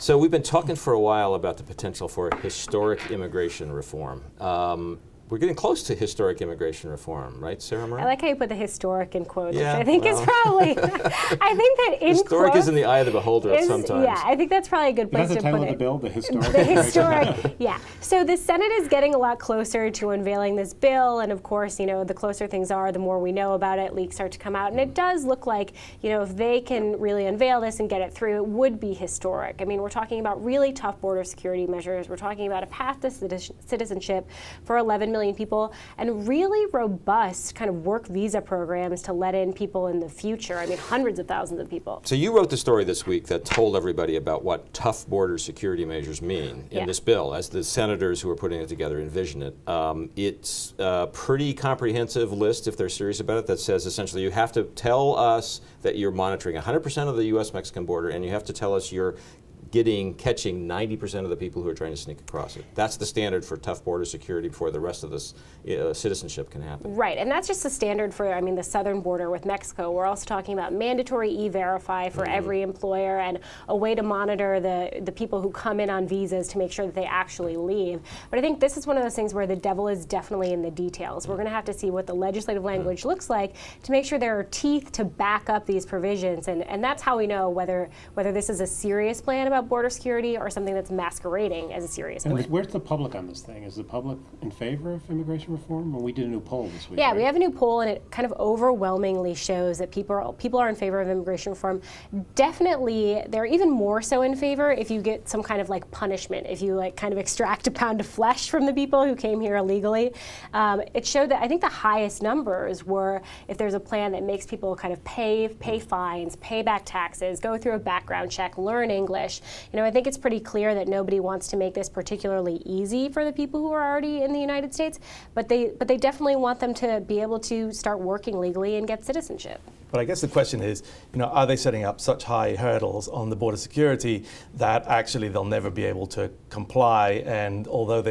So we've been talking for a while about the potential for historic immigration reform. We're getting close to historic immigration reform, right, Sarah Moran? I like how you put the historic in quotes, Yeah, which I think is probably, I think that in historic quotes is in the eye of the beholder sometimes. Yeah, I think that's probably a good place to put it. That's the title of the bill, the historic. The historic, yeah. So the Senate is getting a lot closer to unveiling this bill, and of course, you know, the closer things are, the more we know about it, leaks start to come out, and it does look like, you know, if they can really unveil this and get it through, it would be historic. I mean, we're talking about really tough border security measures. We're talking about a path to citizenship for 11 million people, and really robust kind of work visa programs to let in people in the future. I mean, hundreds of thousands of people. So you wrote the story this week that told everybody about what tough border security measures mean in this bill, as the senators who are putting it together envision it. It's a pretty comprehensive list, if they're serious about it, that says essentially you have to tell us that you're monitoring 100% of the U.S.-Mexican border, and you have to tell us you're catching 90% of the people who are trying to sneak across it. That's the standard for tough border security before the rest of this citizenship can happen. Right, and that's just the standard for, I mean, the southern border with Mexico. We're also talking about mandatory e-verify for every employer and a way to monitor the people who come in on visas to make sure that they actually leave. But I think this is one of those things where the devil is definitely in the details. We're going to have to see what the legislative language looks like to make sure there are teeth to back up these provisions, and that's how we know whether this is a serious plan about border security or something that's masquerading as a serious plan. And where's the public on this thing? Is the public in favor of immigration reform? Well, we did a new poll this week. Yeah, right? we have a new poll, and it kind of overwhelmingly shows that people are in favor of immigration reform. Definitely, they're even more so in favor if you get some kind of like punishment, if you like kind of extract a pound of flesh from the people who came here illegally. It showed that I think the highest numbers were if there's a plan that makes people kind of pay fines, pay back taxes, go through a background check, learn English. You know, I think it's pretty clear that nobody wants to make this particularly easy for the people who are already in the United States, but they definitely want them to be able to start working legally and get citizenship. But I guess the question is, you know, are they setting up such high hurdles on the border security that actually they'll never be able to comply? And although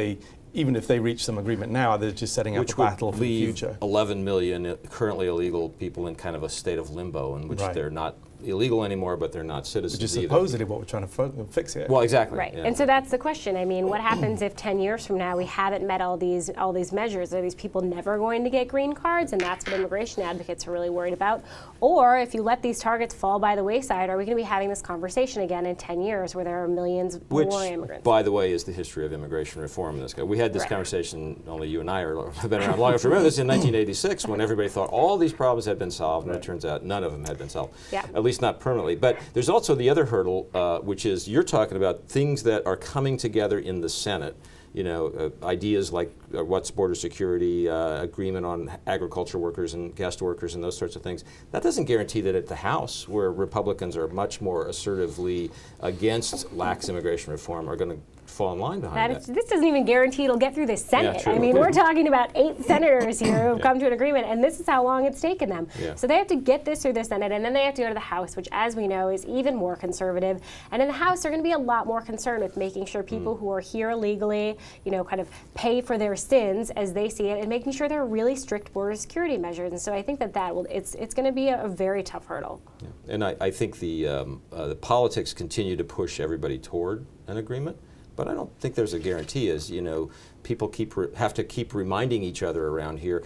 even if they reach some agreement now, they're just setting up a battle for the future. 11 million currently illegal people in kind of a state of limbo in which they're not illegal anymore, but they're not citizens Which is either. supposedly what we're trying to fix here. Well, exactly. Right, yeah. and so that's the question. I mean, what happens if 10 years from now we haven't met all these measures? Are these people never going to get green cards? And that's what immigration advocates are really worried about. Or if you let these targets fall by the wayside, are we going to be having this conversation again in 10 years where there are millions more immigrants? By the way, is the history of immigration reform in this country. We had this conversation, only you and I have been around long enough to remember this, in 1986 when everybody thought all these problems had been solved, and it turns out none of them had been solved, at least not permanently. But there's also the other hurdle, which is you're talking about things that are coming together in the Senate. You know, ideas like what's border security, agreement on agriculture workers and guest workers and those sorts of things. That doesn't guarantee that at the House, where Republicans are much more assertively against lax immigration reform, are going to fall in line behind that. This doesn't even guarantee it'll get through the Senate. True. I mean, we're talking about 8 senators here who have come to an agreement, and this is how long it's taken them. So they have to get this through the Senate, and then they have to go to the House, which, as we know, is even more conservative. And in the House, they're going to be a lot more concerned with making sure people who are here illegally, you know, kind of pay for their sins as they see it, and making sure there are really strict border security measures. And so I think it's going to be a very tough hurdle. Yeah. And I think the politics continue to push everybody toward an agreement. But I don't think there's a guarantee, as you know, people have to keep reminding each other around here.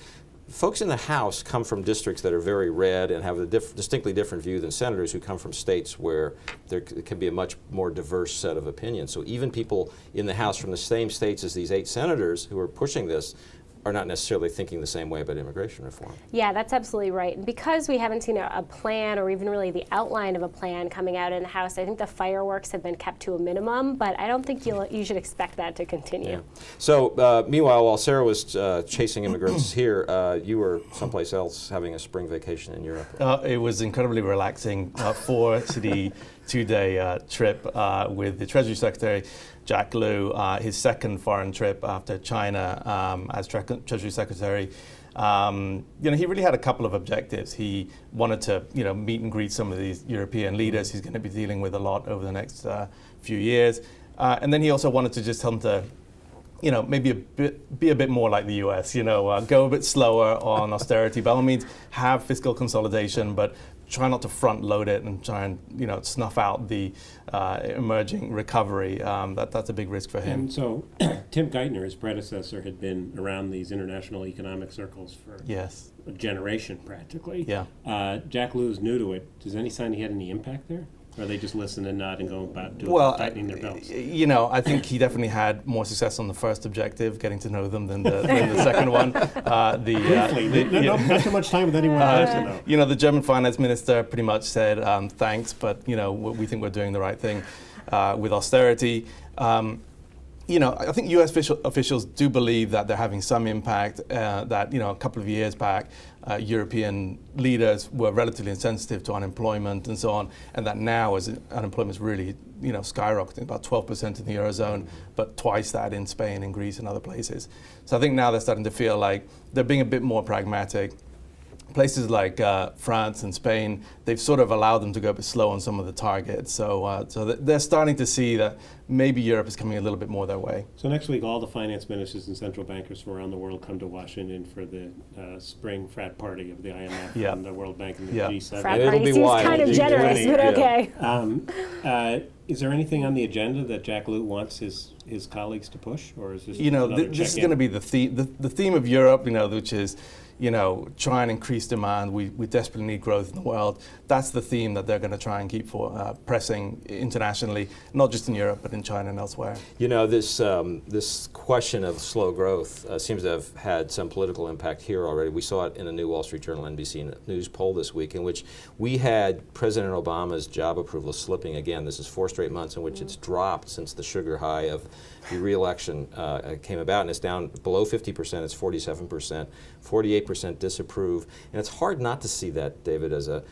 Folks in the House come from districts that are very red and have a distinctly different view than senators who come from states where there can be a much more diverse set of opinions. So even people in the House from the same states as these 8 senators who are pushing this are not necessarily thinking the same way about immigration reform. Yeah, that's absolutely right. And because we haven't seen a plan or even really the outline of a plan coming out in the House, I think the fireworks have been kept to a minimum, but I don't think you should expect that to continue. Yeah. So meanwhile, while Sarah was chasing immigrants here, you were someplace else having a spring vacation in Europe. It was incredibly relaxing, 4-city, 2-day trip with the Treasury Secretary, Jack Lew, his second foreign trip after China as Treasury Secretary. You know, he really had a couple of objectives. He wanted to, you know, meet and greet some of these European leaders he's going to be dealing with a lot over the next few years. And then he also wanted to just tell them to maybe be a bit more like the US, go a bit slower on austerity. By all means, have fiscal consolidation, but try not to front load it and try and snuff out the emerging recovery. That's a big risk for him. And so Tim Geithner, his predecessor, had been around these international economic circles for a generation practically. Yeah. Jack Lew's new to it. Does any sign he had any impact there? Or they just listen and nod and go about tightening their belts? I think he definitely had more success on the first objective, getting to know them, than the second one. Briefly, not too much time with anyone person, though. The German finance minister pretty much said thanks, but we think we're doing the right thing with austerity. I think U.S. officials do believe that they're having some impact. That a couple of years back, European leaders were relatively insensitive to unemployment and so on, and that now, as unemployment's really skyrocketing, about 12% in the Eurozone, but twice that in Spain and Greece and other places. So I think now they're starting to feel like they're being a bit more pragmatic. Places like France and Spain, they've sort of allowed them to go a bit slow on some of the targets. So they're starting to see that maybe Europe is coming a little bit more their way. So next week, all the finance ministers and central bankers from around the world come to Washington for the spring frat party of the IMF and the World Bank and the G7. Frat party seems kind of generous, but okay. Is there anything on the agenda that Jack Lew wants his colleagues to push, or is this this is going to be the theme of Europe, which is try and increase demand. We desperately need growth in the world. That's the theme that they're going to try and keep pressing internationally, not just in Europe, but in China and elsewhere. This question of slow growth seems to have had some political impact here already. We saw it in a new Wall Street Journal NBC News poll this week, in which we had President Obama's job approval slipping again. This is 4 straight months in which it's dropped since the sugar high of the re-election came about, and it's down below 50%. It's 47%, 48% disapprove, and it's hard not to see that, David, as a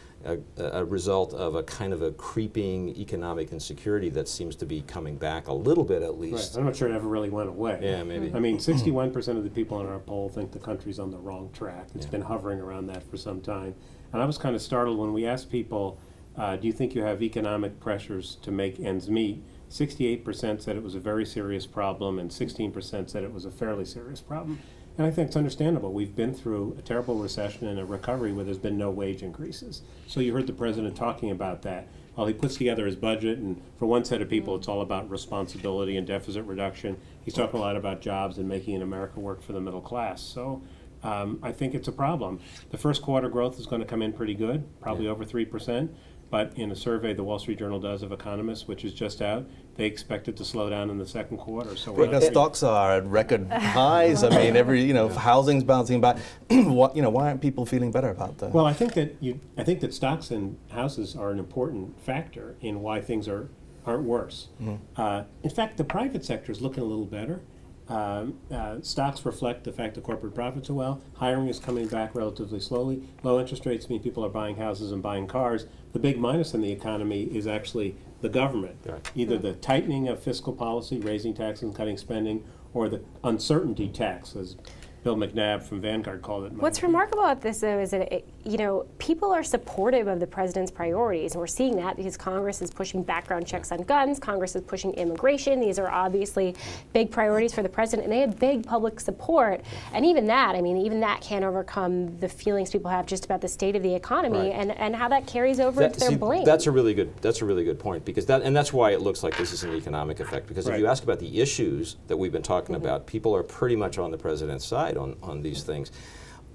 result of a kind of a creeping economic insecurity that seems to be coming back a little bit, at least. Right. I'm not sure it ever really went away. Yeah, maybe. I mean, 61% of the people in our poll think the country's on the wrong track. It's been hovering around that for some time, and I was kind of startled when we asked people, do you think you have economic pressures to make ends meet? 68% said it was a very serious problem, and 16% said it was a fairly serious problem. And I think it's understandable. We've been through a terrible recession and a recovery where there's been no wage increases. So you heard the president talking about that. While he puts together his budget, and for one set of people it's all about responsibility and deficit reduction, he's talking a lot about jobs and making America work for the middle class. So I think it's a problem. The first quarter growth is going to come in pretty good, probably over 3%. But in a survey the Wall Street Journal does of economists, which is just out, they expect it to slow down in the second quarter. So the stocks are at record highs. I mean, housing's bouncing back. Why aren't people feeling better about that? Well, I think that stocks and houses are an important factor in why things aren't worse. Mm-hmm. In fact, the private sector is looking a little better. Stocks reflect the fact that corporate profits are well. Hiring is coming back relatively slowly. Low interest rates mean people are buying houses and buying cars. The big minus in the economy is actually the government. Right. Either the tightening of fiscal policy, raising taxes and cutting spending, or the uncertainty tax, as Bill McNabb from Vanguard called it. What's remarkable about this, though, is that people are supportive of the president's priorities, and we're seeing that because Congress is pushing background checks on guns, Congress is pushing immigration. These are obviously big priorities for the president, and they have big public support. And even that can't overcome the feelings people have just about the state of the economy and how that carries over into their blame. That's a really good point, because that's why it looks like this is an economic effect. Because if you ask about the issues that we've been talking about, people are pretty much on the president's side on these things.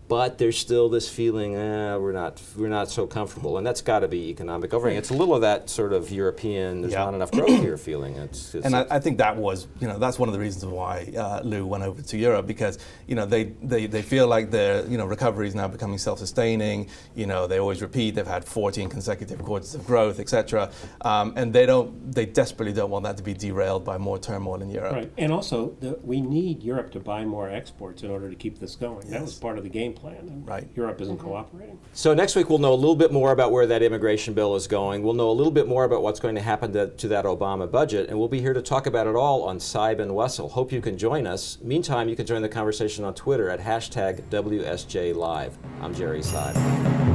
But there's still this feeling, we're not so comfortable, and that's got to be economic overhang. It's a little of that sort of European, there's not enough growth here feeling. I think that was, that's one of the reasons why Lew went over to Europe, because they feel like their recovery is now becoming self-sustaining. They always repeat they've had 14 consecutive quarters of growth, etc. And they desperately don't want that to be derailed by more turmoil in Europe. Right, and also we need Europe to buy more exports in order to keep this going. That was part of the game plan, and Europe isn't cooperating. So next week we'll know a little bit more about where that immigration bill is going. We'll know a little bit more about what's going to happen to that Obama budget, and we'll be here to talk about it all on Seib and Wessel. Hope you can join us. Meantime, you can join the conversation on Twitter at #WSJLive. I'm Jerry Seib.